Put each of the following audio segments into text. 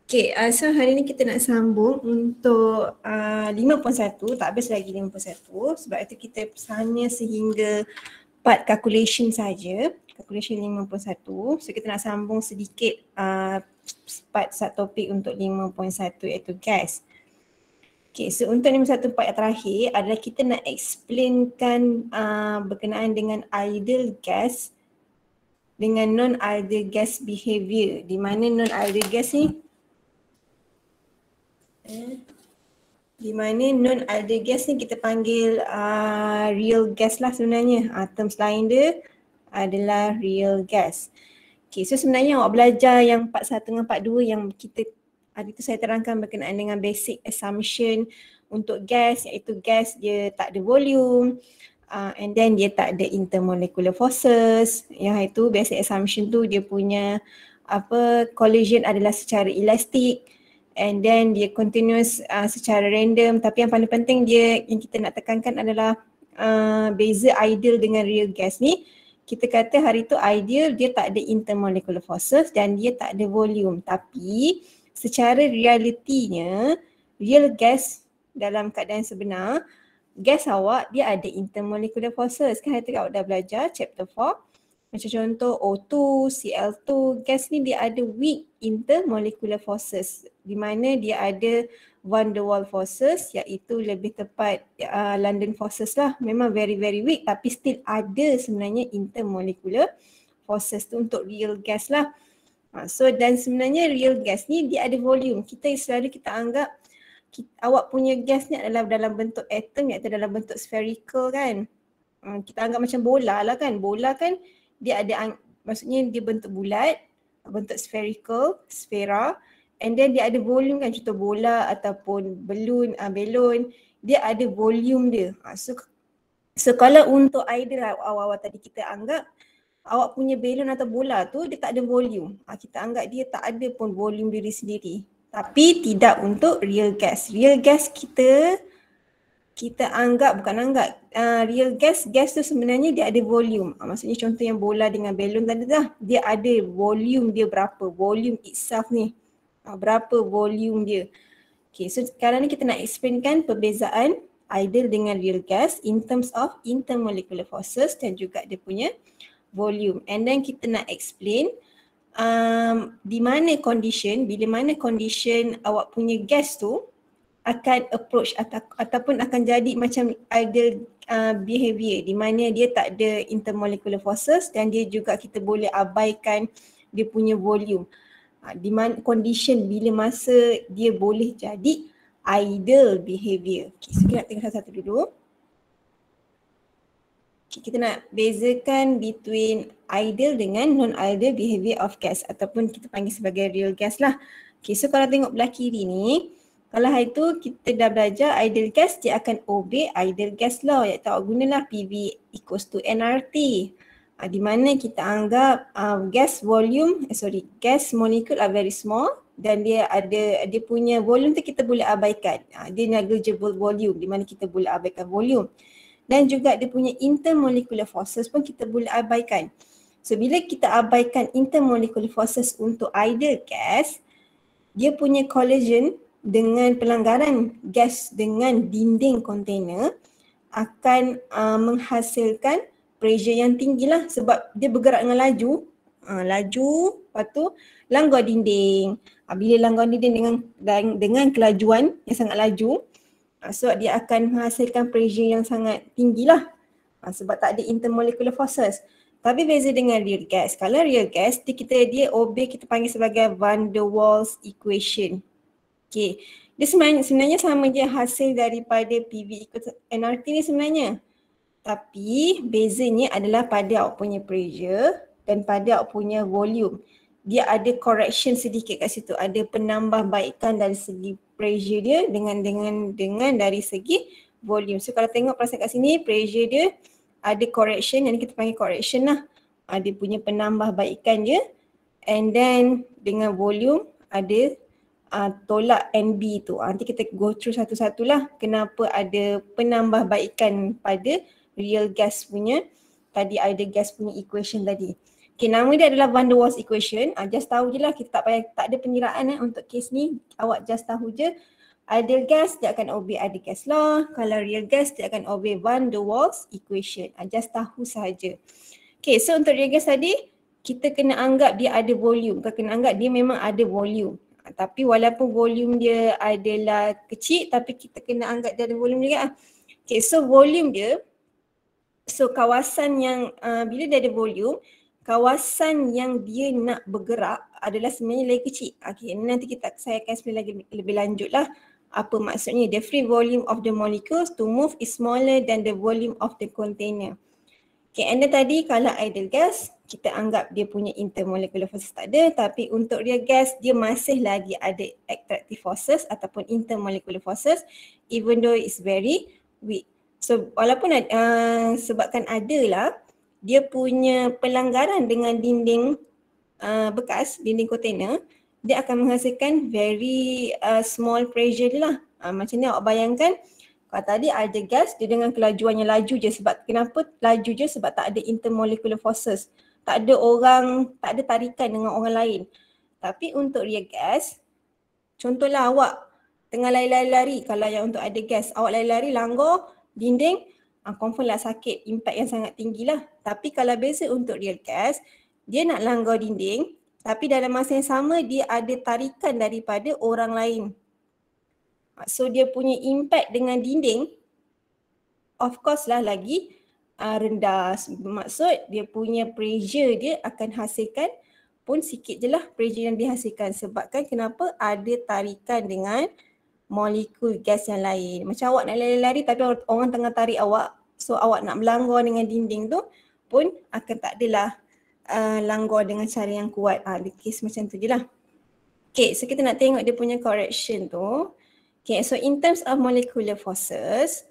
Okay, so hari ni kita nak sambung untuk 5.1, tak habis lagi 5.1 sebab itu kita hanya sehingga part calculation saja, calculation 5.1. So kita nak sambung sedikit part subtopik untuk 5.1 iaitu gas. Okay, so untuk 5.1 part yang terakhir adalah kita nak explainkan berkenaan dengan ideal gas dengan non-ideal gas behavior, di mana non-ideal gas ni non-ideal gas ni kita panggil real gas lah sebenarnya. Terms lain dia adalah real gas. Okay, so sebenarnya awak belajar yang part 1 dengan part 2 yang kita hari tu saya terangkan berkenaan dengan basic assumption untuk gas, iaitu gas dia tak ada volume, and then dia tak ada intermolecular forces. Yang itu basic assumption tu dia punya collision adalah secara elastik, and then dia continuous secara random. Tapi yang paling penting dia yang kita nak tekankan adalah beza ideal dengan real gas ni. Kita kata hari tu ideal dia tak ada intermolecular forces dan dia tak ada volume. Tapi secara realitinya real gas dalam keadaan sebenar, gas awak dia ada intermolecular forces. Kan hari tu awak dah belajar chapter 4. Macam contoh O2, Cl2, gas ni dia ada weak intermolecular forces di mana dia ada van der Waals forces, iaitu lebih tepat London forces lah. Memang very weak tapi still ada sebenarnya intermolecular forces tu untuk real gas lah. So dan sebenarnya real gas ni dia ada volume. Kita anggap awak punya gas ni adalah dalam bentuk atom, iaitu dalam bentuk spherical kan. Kita anggap macam bola lah kan. Bola kan dia ada, maksudnya dia bentuk bulat, bentuk spherical, sfera, and then dia ada volume kan, contoh bola ataupun balloon, dia ada volume dia. So kalau untuk ideal awal-awal tadi kita anggap awak punya balloon atau bola tu dia tak ada volume. Kita anggap dia tak ada pun volume diri sendiri. Tapi tidak untuk real gas. Real gas kita anggap, real gas tu sebenarnya dia ada volume. Maksudnya contoh yang bola dengan balloon tadi dia ada volume dia berapa, volume itself ni. Berapa volume dia. Okay, so sekarang ni kita nak explainkan perbezaan ideal dengan real gas in terms of intermolecular forces dan juga dia punya volume. And then kita nak explain bila mana condition awak punya gas tu akan approach ataupun akan jadi macam ideal behavior, di mana dia tak ada intermolecular forces dan dia juga kita boleh abaikan dia punya volume. Di mana condition bila masa dia boleh jadi ideal behavior. Okay, so kita nak tengok satu-satu dulu. Okay, kita nak bezakan between ideal dengan non-ideal behavior of gas ataupun kita panggil sebagai real gas lah. Okay, so kalau tengok belah kiri ni, kalau hari tu kita dah belajar ideal gas dia akan obey ideal gas law, iaitu awak gunalah PV equals to nRT. Di mana kita anggap gas molecule are very small dan dia punya volume tu kita boleh abaikan. Dia negligible volume, di mana kita boleh abaikan volume. Dan juga dia punya intermolecular forces pun kita boleh abaikan. So bila kita abaikan intermolecular forces untuk ideal gas, dia punya collision dengan pelanggaran gas dengan dinding kontainer akan menghasilkan pressure yang tinggi lah, sebab dia bergerak dengan laju, lepas tu langgar dinding. Bila langgar dinding dengan kelajuan yang sangat laju, so dia akan menghasilkan pressure yang sangat tinggi lah, sebab tak ada intermolecular forces. Tapi beza dengan real gas, kalau real gas dia obey kita panggil sebagai van der Waals equation. Okay, dia sebenarnya sama je hasil daripada PV equals nRT ni sebenarnya. Tapi bezanya adalah pada awak punya pressure dan pada awak punya volume. Dia ada correction sedikit kat situ, ada penambahbaikan dari segi pressure dia dengan dari segi volume. So kalau tengok perasan kat sini, pressure dia ada correction, yang kita panggil correction lah. Dia punya penambahbaikan dia, and then dengan volume ada tolak NB tu. Nanti kita go through satu-satulah kenapa ada penambahbaikan pada real gas punya tadi, ideal gas punya equation tadi. Okay, nama dia adalah Van der Waals equation. Just tahu je lah, kita tak ada pengiraan untuk kes ni. Awak just tahu je. Ideal gas dia akan obey ideal gas law. Kalau real gas dia akan obey Van der Waals equation. Just tahu sahaja. Okay, so untuk real gas tadi, kita kena anggap dia ada volume. Kita kena anggap dia memang ada volume. Tapi walaupun volume dia adalah kecil, tapi kita kena anggap dia ada volume juga. Okay, so volume dia, so kawasan yang bila dia ada volume, kawasan yang dia nak bergerak adalah sebenarnya lagi kecil. Okay, nanti saya akan explain lagi lebih lanjut lah apa maksudnya. The free volume of the molecules to move is smaller than the volume of the container. Okay, and then tadi kalau ideal gas, kita anggap dia punya intermolecular forces tak ada, tapi untuk real gas dia masih lagi ada attractive forces ataupun intermolecular forces even though it's very weak. So walaupun sebabkan adalah dia punya pelanggaran dengan dinding bekas, dinding kontainer, dia akan menghasilkan very small pressure je lah. Macam ni awak bayangkan, kalau tadi ada gas, dia dengan kelajuan yang laju je. Sebab kenapa laju je? Sebab tak ada intermolecular forces. Tak ada tarikan dengan orang lain. Tapi untuk real gas, contohlah awak tengah lari-lari, kalau yang untuk ada gas, awak lari-lari langgar dinding, confirm lah sakit, impact yang sangat tinggi lah. Tapi kalau biasa untuk real gas, dia nak langgar dinding, tapi dalam masa yang sama dia ada tarikan daripada orang lain. So dia punya impact dengan dinding, of course lah lagi rendah. Bermaksud dia punya pressure dia akan hasilkan pun sikit je lah pressure yang dihasilkan. Sebabkan kenapa ada tarikan dengan molekul gas yang lain. Macam awak nak lari-lari tapi orang tengah tarik awak. So awak nak melanggar dengan dinding tu pun akan tak adalah langgar dengan cara yang kuat. Ada kes macam tu je lah. Okay, so kita nak tengok dia punya correction tu. Okay, so in terms of molecular forces,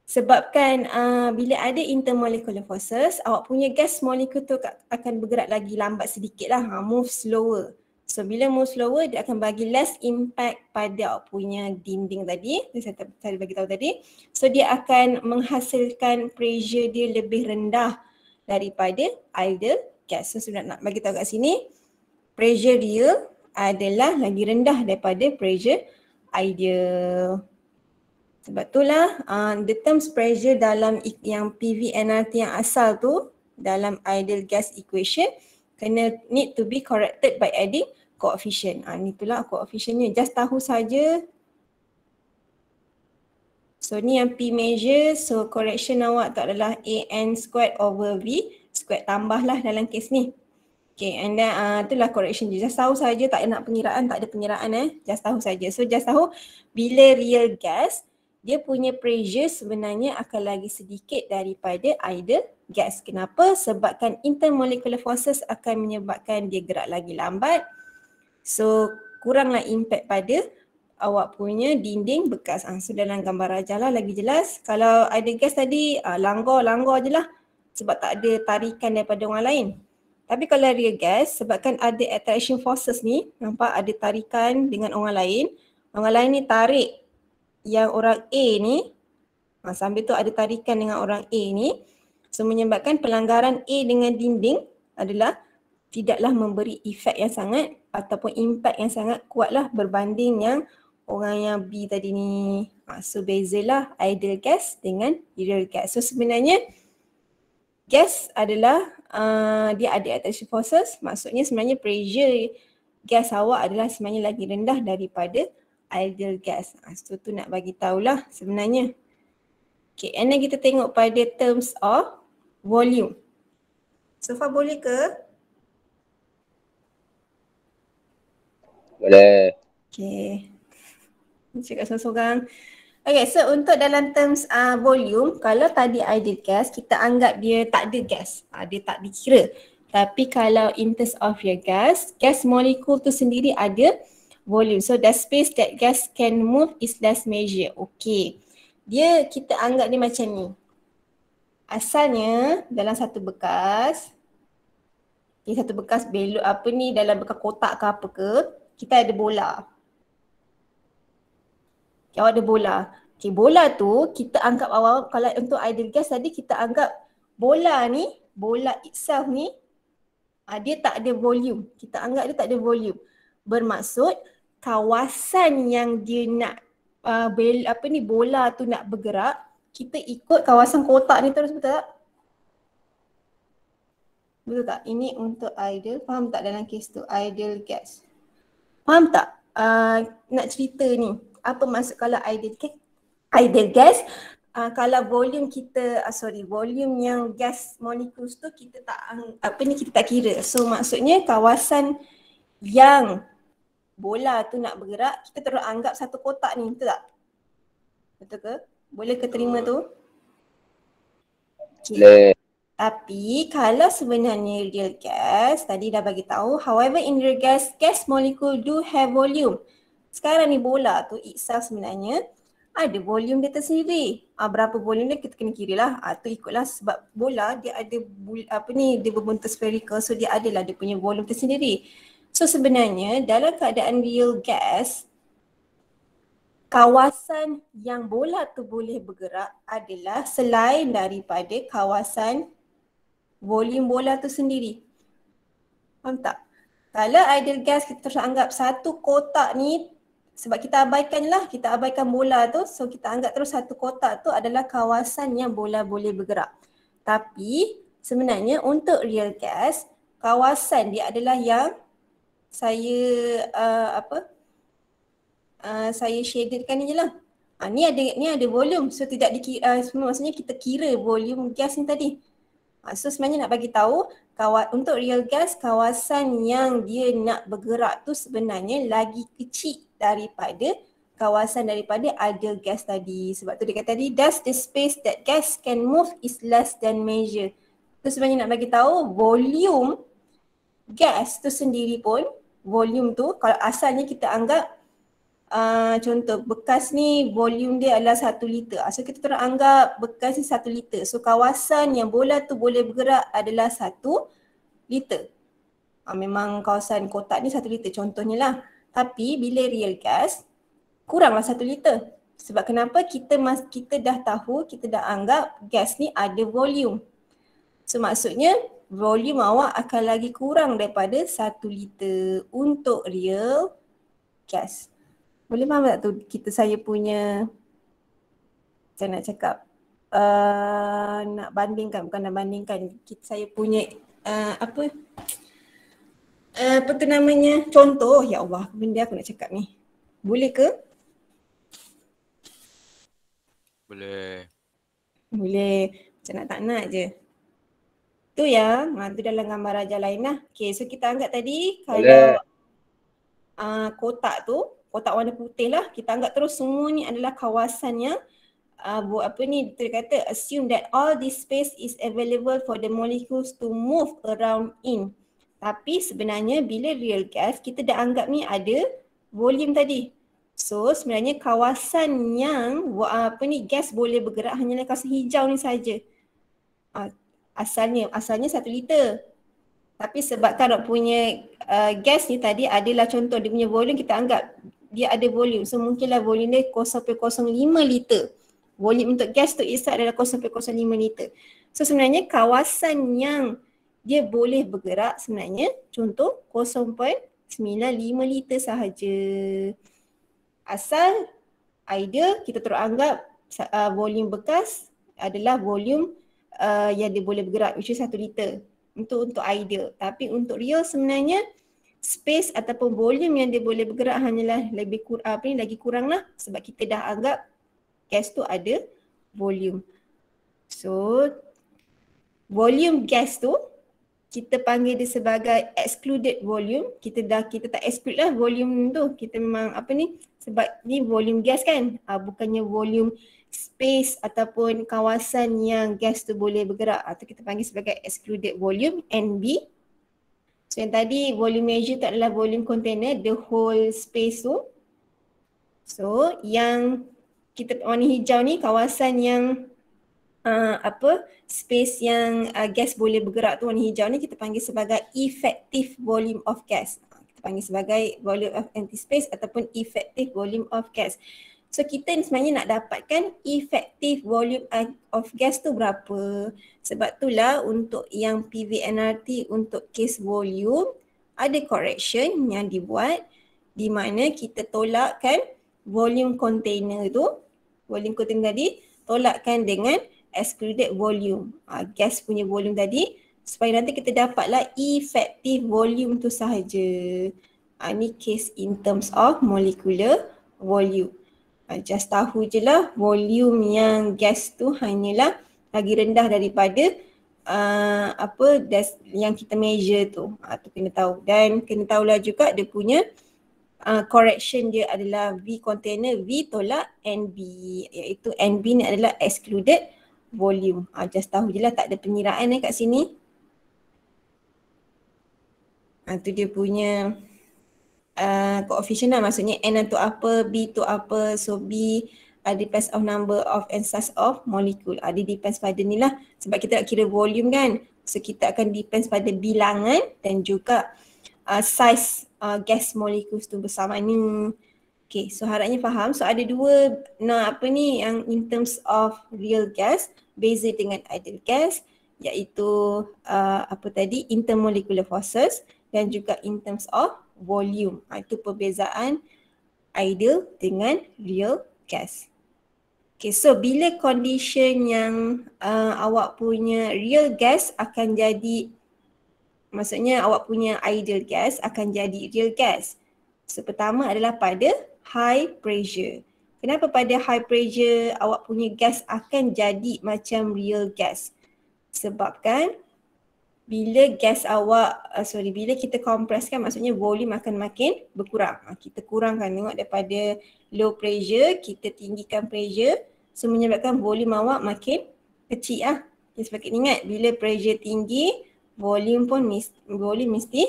sebabkan bila ada intermolecular forces, awak punya gas molekul tu akan bergerak lagi lambat sedikit lah, move slower. So bila move slower, dia akan bagi less impact pada awak punya dinding tadi, saya bagi tahu tadi. So dia akan menghasilkan pressure dia lebih rendah daripada ideal gas. So sudah nak bagi tahu kat sini, pressure real adalah lagi rendah daripada pressure ideal. Sebab itulah the terms pressure dalam yang PV nRT yang asal tu dalam ideal gas equation need to be corrected by adding coefficient. Ni itulah coefficientnya, just tahu saja. So ni yang P measure, so correction awak tu adalah AN squared over V squared, tambahlah dalam kes ni. Okay, and then itulah correction je. Just tahu saja, tak nak pengiraan, tak ada pengiraan just tahu saja. So just tahu bila real gas, dia punya pressure sebenarnya akan lagi sedikit daripada ideal gas. Kenapa? Sebabkan intermolecular forces akan menyebabkan dia gerak lagi lambat. So kuranglah impact pada awak punya dinding bekas. So dalam gambar rajah lah lagi jelas. Kalau ideal gas tadi langgar je lah sebab tak ada tarikan daripada orang lain. Tapi kalau real gas, sebabkan ada attraction forces ni, nampak ada tarikan dengan orang lain. Orang lain ni tarik yang orang A ni, sambil tu ada tarikan dengan orang A ni. So menyebabkan pelanggaran A dengan dinding adalah tidaklah memberi efek yang sangat ataupun impact yang sangat kuat lah berbanding yang orang yang B tadi ni. So bezalah ideal gas dengan real gas. So sebenarnya gas adalah dia ada attraction forces, maksudnya sebenarnya pressure gas awak adalah sebenarnya lagi rendah daripada ideal gas. So tu nak bagi tahulah sebenarnya. Okay, and then kita tengok pada terms of volume. So far boleh ke? Boleh. Okay. Cakap seorang-seorang. Okay, so untuk dalam terms volume, kalau tadi ideal gas, kita anggap dia tak ada gas. Dia tak dikira. Tapi kalau in terms of your gas molekul tu sendiri ada volume. So the space that gas can move is less measure. Okay. Kita anggap dia macam ni. Asalnya dalam satu bekas, satu bekas belok dalam bekas kotak ke apa ke, kita ada bola. Awak ada bola. Okay, bola tu kita anggap awal, kalau untuk ideal gas tadi kita anggap bola ni, bola itself ni Dia tak ada volume. Kita anggap dia tak ada volume. Bermaksud kawasan yang dia nak bola tu nak bergerak, kita ikut kawasan kotak ni terus, betul tak? Betul tak? Ini untuk ideal. Faham tak dalam kes tu? Ideal gas. Faham tak? Nak cerita ni. Apa maksud kalau ideal gas? Ideal gas, kalau volume kita, volume yang gas molecules tu kita tak kita tak kira. So maksudnya kawasan yang bola tu nak bergerak, kita terus anggap satu kotak ni, betul tak? Betul ke? Boleh ke terima tu? Boleh. Tapi kalau sebenarnya real gas, tadi dah bagi tahu, however in real gas, gas molecule do have volume. Sekarang ni bola tu itself sebenarnya ada volume dia tersendiri. Berapa volume dia kita kena kira lah. Tu ikutlah sebab bola dia ada dia berbentuk spherical, so dia adalah dia punya volume tersendiri. So sebenarnya dalam keadaan real gas, kawasan yang bola tu boleh bergerak adalah selain daripada kawasan volume bola tu sendiri. Faham tak? Kalau ideal gas kita terus anggap satu kotak ni, sebab kita abaikan bola tu, so kita anggap terus satu kotak tu adalah kawasan yang bola boleh bergerak. Tapi sebenarnya untuk real gas, kawasan dia adalah yang saya saya shadedkan ni je lah. Ni ada volume, so tidak dikira, maksudnya kita kira volume gas ni tadi. So sebenarnya nak bagi tahu untuk real gas, kawasan yang dia nak bergerak tu sebenarnya lagi kecil daripada kawasan daripada ideal gas tadi. Sebab tu dia kata tadi, thus the space that gas can move is less than measure. Tu sebenarnya nak bagi tahu volume gas tu sendiri pun, volume tu kalau asalnya kita anggap contoh bekas ni volume dia adalah 1 liter. So kita terus anggap bekas ni 1 liter. So kawasan yang bola tu boleh bergerak adalah 1 liter. Memang kawasan kotak ni 1 liter contohnya lah. Tapi bila real gas kuranglah 1 liter. Sebab kenapa? Kita dah tahu, kita dah anggap gas ni ada volume. So maksudnya volume awak akan lagi kurang daripada 1 liter untuk real gas. Boleh faham tak tu saya punya, saya nak cakap, nak bandingkan, bukan nak bandingkan, saya punya apa tu namanya, contoh, ya Allah, benda aku nak cakap ni. Boleh ke? Boleh. Boleh, macam nak tak nak je. Tu ya, tu dalam gambar raja lain lah. Okay, so kita anggap tadi kalau kotak tu, kotak warna putih lah, kita anggap terus semua ni adalah kawasan yang dia kata assume that all this space is available for the molecules to move around in. Tapi sebenarnya bila real gas, kita dah anggap ni ada volume tadi. So sebenarnya kawasan yang gas boleh bergerak hanyalah kawasan hijau ni saja. Asalnya 1 liter. Tapi sebab kalau punya gas ni tadi adalah contoh dia punya volume, kita anggap dia ada volume. So mungkinlah volume dia 0.05 liter. Volume untuk gas tu adalah 0.05 liter. So sebenarnya kawasan yang dia boleh bergerak sebenarnya contoh 0.95 liter sahaja. Asal ideal kita terus anggap volume bekas adalah volume yang dia boleh bergerak, which is 1 liter. Untuk ideal. Tapi untuk real sebenarnya space ataupun volume yang dia boleh bergerak hanyalah lagi kurang lah, sebab kita dah anggap gas tu ada volume. So volume gas tu kita panggil dia sebagai excluded volume. Kita tak exclude lah volume tu. Kita memang sebab ni volume gas kan, bukannya volume space ataupun kawasan yang gas tu boleh bergerak, atau kita panggil sebagai excluded volume, NB. So yang tadi volume measure tu adalah volume container, the whole space tu. So yang kita warna hijau ni kawasan yang space yang gas boleh bergerak tu, warna hijau ni kita panggil sebagai effective volume of gas. Kita panggil sebagai volume of empty space ataupun effective volume of gas. So kita ni sebenarnya nak dapatkan effective volume of gas tu berapa. Sebab itulah untuk yang PVNRT untuk case volume ada correction yang dibuat di mana kita tolakkan volume container tu, volume container tadi tolakkan dengan excluded volume, gas punya volume tadi, supaya nanti kita dapatlah effective volume tu sahaja. Ni case in terms of molecular volume. Just tahu je lah volume yang gas tu hanyalah lagi rendah daripada yang kita measure tu. Tu kena tahu. Dan kena tahulah juga dia punya correction dia adalah V container, V tolak NB, iaitu NB ni adalah excluded volume. Just tahu je lah, tak ada pengiraan kat sini. Tu dia punya coefficient lah, maksudnya N tu apa, B tu apa. So B depends on number of and size of molecule. Dia depends pada ni lah, sebab kita nak kira volume kan. So kita akan depends pada bilangan dan juga size gas molecules tu bersama ni. Okay, so harapnya faham. So ada dua yang in terms of real gas beza dengan ideal gas, iaitu intermolecular forces dan juga in terms of volume. Itu perbezaan ideal dengan real gas. Okay, so bila condition yang awak punya real gas akan jadi, maksudnya awak punya ideal gas akan jadi real gas. So pertama adalah pada high pressure. Kenapa pada high pressure awak punya gas akan jadi macam real gas? Sebabkan bila bila kita kompreskan, maksudnya volume akan makin berkurang. Kita kurangkan, tengok daripada low pressure, kita tinggikan pressure. So menyebabkan volume awak makin kecil lah. Sebab ingat, bila pressure tinggi, volume mesti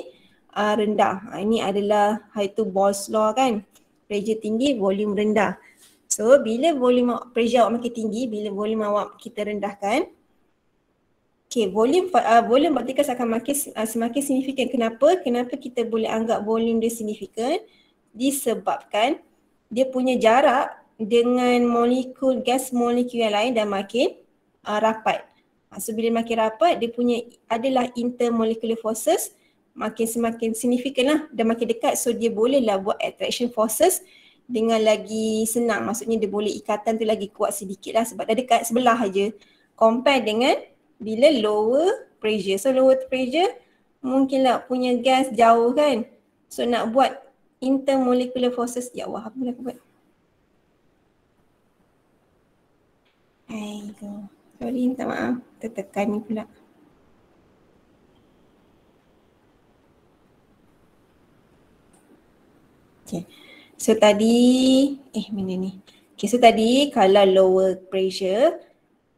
rendah. Ini adalah itu Boyle's law kan. Pressure tinggi, volume rendah. So bila pressure awak makin tinggi, bila volume awak kita rendahkan, volume particles akan semakin signifikan. Kenapa? Kenapa kita boleh anggap volume dia signifikan? Disebabkan dia punya jarak dengan gas molekul yang lain dah makin rapat. So bila makin rapat, dia punya adalah intermolecular forces semakin signifikan lah, dah makin dekat. So dia bolehlah buat attraction forces dengan lagi senang. Maksudnya dia boleh ikatan tu lagi kuat sedikit lah, sebab dah dekat sebelah aja. Compare dengan bila lower pressure. So lower pressure mungkinlah punya gas jauh kan. So nak buat intermolecular forces, ya Allah, apa boleh aku buat? Sorry, minta maaf. Tertekan ni pula. Okay. So tadi, mana ni? Okay, so tadi kalau lower pressure,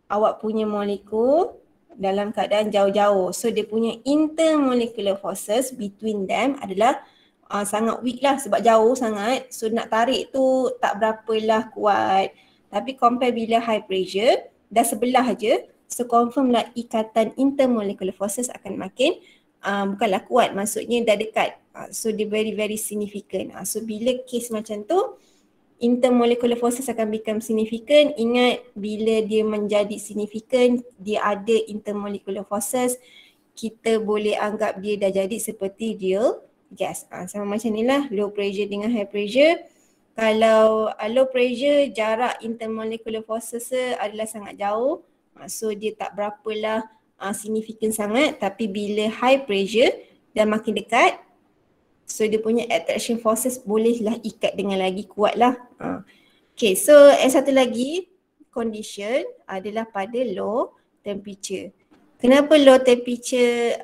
awak punya molekul dalam keadaan jauh-jauh. So dia punya intermolecular forces between them adalah sangat weak lah, sebab jauh sangat. So nak tarik tu tak berapalah kuat. Tapi compare bila high pressure, dah sebelah aja. So confirm lah ikatan intermolecular forces akan makin bukanlah kuat, maksudnya dah dekat. So dia very very significant. So bila case macam tu, intermolecular forces akan become significant. Ingat, bila dia menjadi significant, dia ada intermolecular forces, kita boleh anggap dia dah jadi seperti real gas. Sama macam ni lah low pressure dengan high pressure. Kalau low pressure, jarak intermolecular forces adalah sangat jauh. So dia tak berapalah significant sangat. Tapi bila high pressure dah makin dekat, so dia punya attraction forces bolehlah ikat dengan lagi kuat lah. Okay, so satu lagi condition adalah pada low temperature. Kenapa low temperature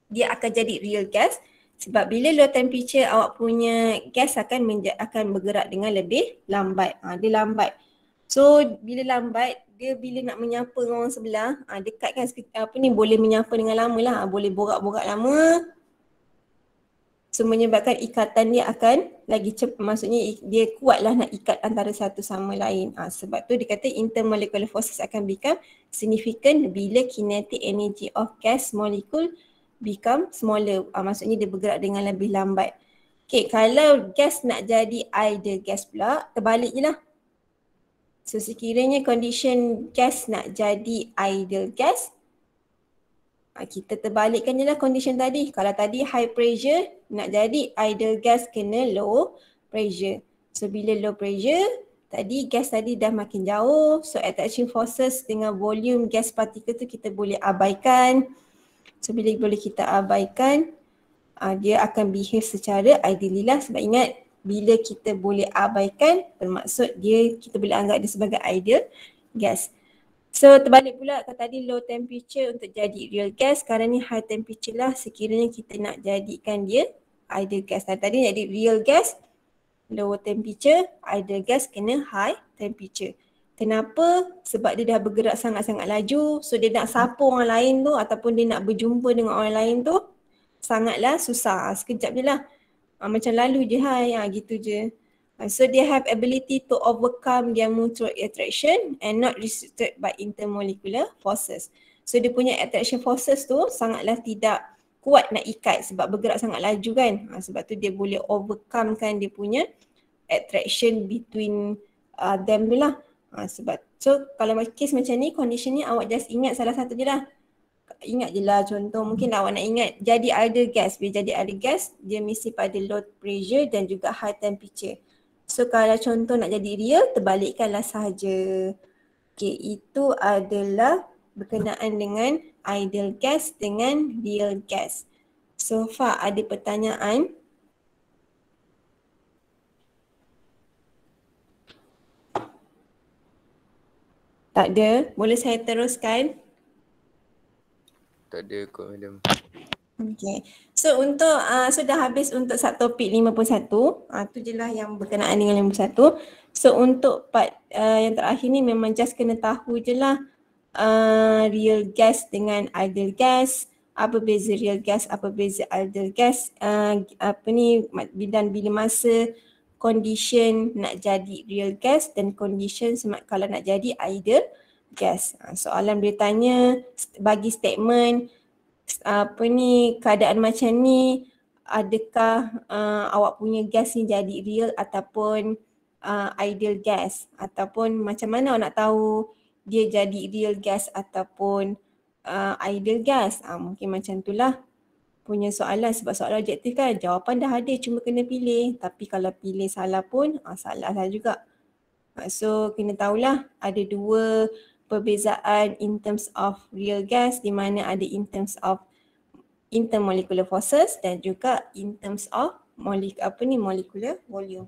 dia akan jadi real gas? Sebab bila low temperature, awak punya gas akan bergerak dengan lebih lambat. Dia lambat. So bila lambat, dia bila nak menyapa dengan orang sebelah, dekat kan boleh menyapa dengan lama lah. Boleh borak-borak lama. So menyebabkan ikatan dia akan lagi cepat, maksudnya dia kuatlah nak ikat antara satu sama lain. Sebab tu dia kata intermolecular forces akan become significant bila kinetic energy of gas molecule become smaller. Maksudnya dia bergerak dengan lebih lambat. Okay, kalau gas nak jadi ideal gas pula, terbalik je lah. So sekiranya condition gas nak jadi ideal gas, kita terbalikkan je lah condition tadi. Kalau tadi high pressure, nak jadi ideal gas kena low pressure. So bila low pressure, tadi gas tadi dah makin jauh. So attraction forces dengan volume gas particle tu kita boleh abaikan. So bila boleh kita abaikan, dia akan behave secara ideally lah. Sebab ingat, bila kita boleh abaikan, bermaksud kita boleh anggap dia sebagai ideal gas. So terbalik pula, kalau tadi low temperature untuk jadi real gas, sekarang ni high temperature lah sekiranya kita nak jadikan dia ideal gas. Tadi jadi real gas, low temperature, ideal gas kena high temperature. Kenapa? Sebab dia dah bergerak sangat-sangat laju, so dia nak sapu orang lain tu ataupun dia nak berjumpa dengan orang lain tu sangatlah susah. Sekejap je lah. Macam lalu je gitu je. So they have ability to overcome their mutual attraction and not restricted by intermolecular forces. So dia punya attraction forces tu sangatlah tidak kuat nak ikat sebab bergerak sangat laju kan. Sebab tu dia boleh overcome kan dia punya attraction between them tu lah. Sebab so kalau case macam ni, condition ni awak just ingat salah satu je lah. Ingat je lah contoh, mungkin awak nak ingat jadi ideal gas. Bila jadi ideal gas, dia mesti pada low pressure dan juga high temperature. So kalau contoh nak jadi real, terbalikkanlah sahaja. Okay, itu adalah berkenaan dengan ideal gas dengan real gas. So far ada pertanyaan? Tak ada? Boleh saya teruskan? Tak ada kot madam. Okay. So untuk sudah habis untuk subtopik 51. Tu je lah yang berkenaan dengan 51. So untuk part yang terakhir ni memang just kena tahu je lah real gas dengan ideal gas. Apa beza real gas, apa beza ideal gas. Dan bila masa condition nak jadi real gas dan condition kalau nak jadi ideal gas. Soalan dia tanya bagi statement keadaan macam ni, adakah awak punya gas ni jadi real ataupun ideal gas, ataupun macam mana awak nak tahu dia jadi real gas ataupun ideal gas. Mungkin macam itulah punya soalan, sebab soalan objektif kan jawapan dah ada, cuma kena pilih. Tapi kalau pilih salah pun salah juga. So kena tahulah ada dua perbezaan in terms of real gas, di mana ada in terms of intermolecular forces dan juga in terms of molecular volume.